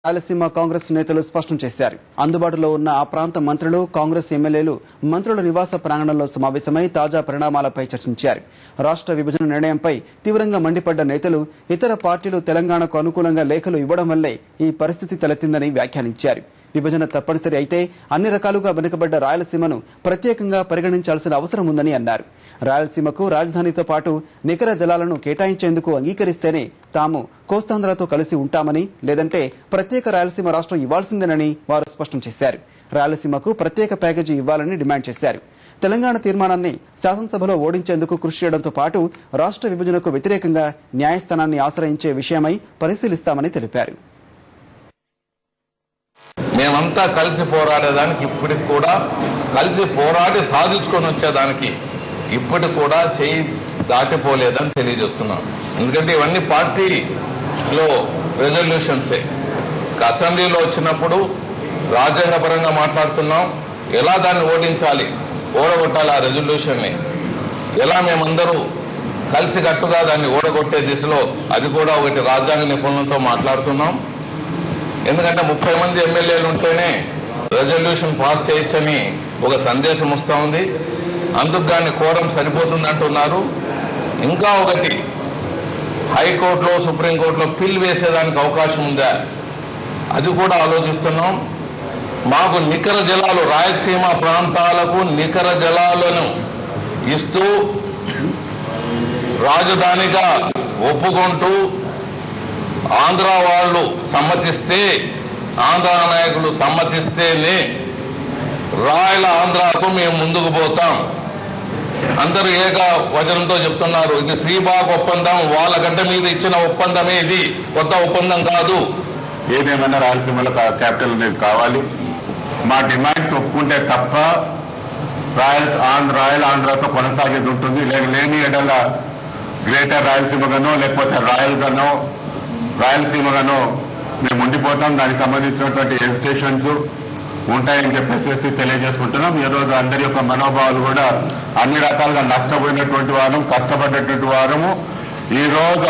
రాయలసీమ కాంగ్రెస్ నేతలు స్పష్టం చేశారు. అందుబాటులో ఉన్న ఆ ప్రాంత మంత్రులు, కాంగ్రెస్ ఎమ్మెల్యేలు మంత్రుల నివాస ప్రాంగణంలో సమావేశమై తాజా పరిణామాలపై చర్చించారు. రాష్ట్ర విభజన నిర్ణయంపై తీవ్రంగా మండిపడ్డ నేతలు ఇతర పార్టీలు తెలంగాణకు అనుకూలంగా లేఖలు ఇవ్వడం వల్లే ఈ పరిస్థితి తలెత్తిందని వ్యాఖ్యానించారు. విభజన తప్పనిసరి అయితే అన్ని రకాలుగా వెనుకబడ్డ రాయలసీమను ప్రత్యేకంగా పరిగణించాల్సిన అవసరం ఉందని అన్నారు. రాయలసీమకు రాజధానితో పాటు నికర జలాలను కేటాయించేందుకు అంగీకరిస్తేనే తాము కోస్తాంధ్రతో కలిసి ఉంటామని, లేదంటే ప్రత్యేక రాయలసీమ రాష్ట్రం ఇవ్వాల్సిందేనని వారు స్పష్టం చేశారు. రాయలసీమకు ప్రత్యేక ప్యాకేజీ ఇవ్వాలని డిమాండ్ చేశారు. తెలంగాణ తీర్మానాన్ని శాసనసభలో ఓడించేందుకు కృషి చేయడంతో పాటు రాష్ట్ర విభజనకు వ్యతిరేకంగా న్యాయస్థానాన్ని ఆశ్రయించే విషయమై పరిశీలిస్తామని తెలిపారు. మేమంతా కలిసి పోరాడేదానికి ఇప్పటికి కూడా కలిసి పోరాడి సాధించుకొని వచ్చేదానికి ఇప్పటికి కూడా చేయి దాటిపోలేదని తెలియజేస్తున్నాం. ఎందుకంటే ఇవన్నీ పార్టీలో రెజల్యూషన్సే. అసెంబ్లీలో వచ్చినప్పుడు రాజ్యాంగపరంగా మాట్లాడుతున్నాం. ఎలా దాన్ని ఓడించాలి, ఓడగొట్టాలి, ఆ రెజల్యూషన్ని ఎలా మేమందరూ కలిసికట్టుగా దాన్ని ఓడగొట్టే దిశలో అది కూడా ఒకటి రాజ్యాంగ నిపుణులతో మాట్లాడుతున్నాం. ఎందుకంటే 30 మంది ఎమ్మెల్యేలు ఉంటేనే రెజల్యూషన్ పాస్ చేయొచ్చని ఒక సందేశం వస్తూ ఉంది. అందుకు దాన్ని కోరం సరిపోతుంది అంటున్నారు. ఇంకా ఒకటి, హైకోర్టులో సుప్రీంకోర్టులో పిల్ వేసేదానికి అవకాశం ఉందా, అది కూడా ఆలోచిస్తున్నాం. మాకు నికర జలాలు, రాయలసీమ ప్రాంతాలకు నికర జలాలను ఇస్తూ రాజధానిగా ఒప్పుకుంటూ ఆంధ్ర వాళ్ళు సమ్మతిస్తే, ఆంధ్ర నాయకులు సమ్మతిస్తేనే రాయల ఆంధ్రాకు మేము ముందుకు పోతాం. అందరూ ఏక వచనంతో చెప్తున్నారు. ఇది శ్రీబాగ్ ఒప్పందం, వాళ్ళ గడ్డ మీద ఇచ్చిన ఒప్పందమే, ఇది కొత్త ఒప్పందం కాదు. ఏదేమైనా రాయలసీమలో క్యాపిటల్ అనేది కావాలి. మా డిమాండ్స్ ఒప్పుకుంటే తప్ప రాయల్ ఆంధ్రాతో కొనసాగేది ఉంటుంది. లేని ఎడల గ్రేటర్ రాయలసీమ గానో లేకపోతే రాయలసీమగానో మేము ఉండిపోతాం. దానికి సంబంధించినటువంటి హెసిటేషన్స్ ఉంటాయని చెప్పేసి తెలియజేసుకుంటున్నాం. ఈరోజు అందరి యొక్క మనోభావాలు కూడా అన్ని రకాలుగా నష్టపోయినటువంటి వారం, కష్టపడ్డటువంటి వారము. ఈ రోజు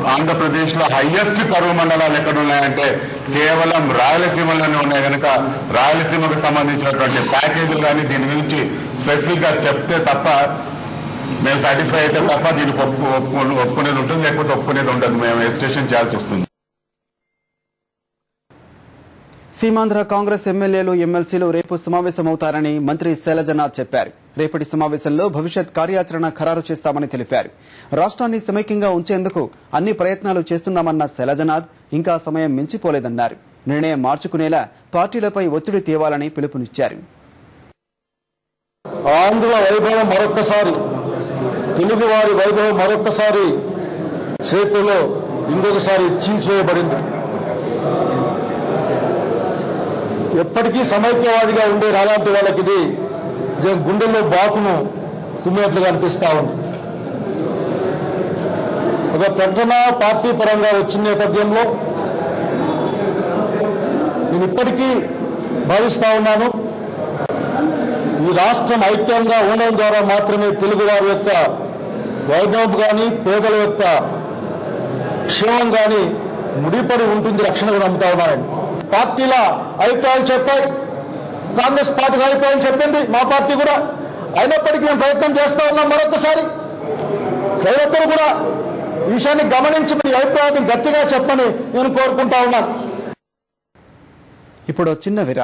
ఆంధ్రప్రదేశ్ లో హైయెస్ట్ కరువు మండలాలు ఎక్కడ ఉన్నాయంటే కేవలం రాయలసీమలోనే ఉన్నాయి. కనుక రాయలసీమకు సంబంధించినటువంటి ప్యాకేజీలు కానీ దీని గురించి స్పెసిఫిక్ గా చెప్తే తప్ప మేము సాటిస్ఫై అయితే తప్ప దీనికి ఒప్పుకునేది ఉంటుంది, లేకపోతే ఒప్పుకునేది ఉండదు. మేము హెసిటేషన్ చేయాల్సి వస్తుంది. సీమాంధ్ర కాంగ్రెస్ ఎమ్మెల్యేలు, ఎమ్మెల్సీలు రేపు సమావేశమవుతారని మంత్రి శైలజనాథ్ చెప్పారు. రేపటి సమావేశంలో భవిష్యత్ కార్యాచరణ ఖరారు చేస్తామని తెలిపారు. రాష్ట్రాన్ని సమైక్యంగా ఉంచేందుకు అన్ని ప్రయత్నాలు చేస్తున్నామన్న శైలజనాథ్ ఇంకా సమయం మించిపోలేదన్నారు. నిర్ణయం మార్చుకునేలా పార్టీలపై ఒత్తిడి తేవాలని పిలుపునిచ్చారు. ఆంధ్ర వైభవం మరొక్కసారి, తెలుగు వారి వైభవం మరొక్కసారి చేతిలో ఇంకొకసారి చీల్చేయబడింది. ఎప్పటికీ సమైక్యవాదిగా ఉండే అలాంటి వాళ్ళకి ఇది గుండెల్లో బాకును కుమ్మేట్లుగా అనిపిస్తా ఉంది. ఒక ప్రకటన పార్టీ పరంగా వచ్చిన నేపథ్యంలో నేను ఇప్పటికీ భావిస్తా ఉన్నాను, ఈ రాష్ట్రం ఐక్యంగా ఉండడం ద్వారా మాత్రమే తెలుగు వారి యొక్క వైభవం కానీ, పేదల యొక్క క్షేమం కానీ ముడిపడి ఉంటుంది, రక్షణగా నమ్ముతా ఉన్నాను. పార్టీల అభిప్రాయాలు చెప్పాయి, కాంగ్రెస్ పార్టీకి అభిప్రాయం చెప్పింది, మా పార్టీ కూడా. అయినప్పటికీ మేము ప్రయత్నం చేస్తా ఉన్నాం. మరొకసారి ప్రజలందరూ కూడా ఈ విషయాన్ని గమనించి మీ అభిప్రాయాన్ని గట్టిగా చెప్పని నేను కోరుకుంటా ఉన్నాను. ఇప్పుడు చిన్న విరామం.